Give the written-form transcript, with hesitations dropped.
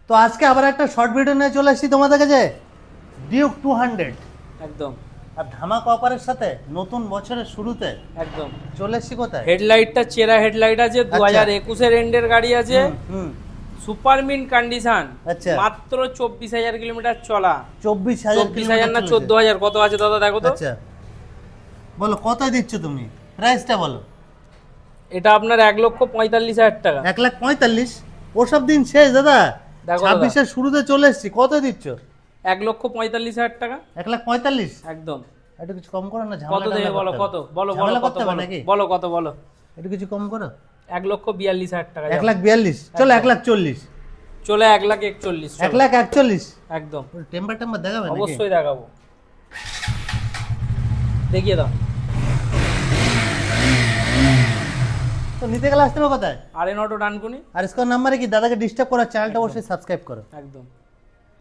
তো আজকে আবার একটা শর্ট ভিডিও নিয়ে চলে এসেছি তোমাদের কাছে, ডিউক 200 একদম আর ধামাকা অফারের সাথে নতুন বছরের শুরুতে একদম চলে এসেছি কোথায়? হেডলাইটটা চেরা হেডলাইট আছে 2021 এর এন্ডের গাড়ি আছে হুম সুপার মিন কন্ডিশন আচ্ছা। মাত্র 24,000 কিলোমিটার চলা 24,000 না 14,000 কত আছে দাদা দেখো তো আচ্ছা বলো কত দিচ্ছ তুমি, প্রাইসটা বলো। এটা আপনার 1,45,000 টাকা 1,45,000 ওসব দিন শেষ দাদা, দেখো দাদা। 26-এর শুরুতে চলে এসেছি। কত দিচ্ছ? 1,45,000 টাকা 1,45,000 একদম একটু কিছু কম করো না, কত ঝামেলা দেবে বলো কত বলো বলো ঝামেলা কত করতে হবে বলো নাকি? বলো কত বলো একটু কিছু কম করো। 1,42,000 টাকা যাও। 1,42,000 চলো 1,40,000 চলে 1,41,000 চলো। 1,41,000 একদম টেম্পার দেখাবে নাকি? অবশ্যই দেখাবো দেখিয়ে দাও তো নিতে গেলে আসতে হবে কোথায়? আরে নটো ডানকুনি আর স্কোর নাম্বারে কি দাদাকে ডিস্টার্ব করার চ্যানেলটা অবশ্যই সাবস্ক্রাইব করো। একদম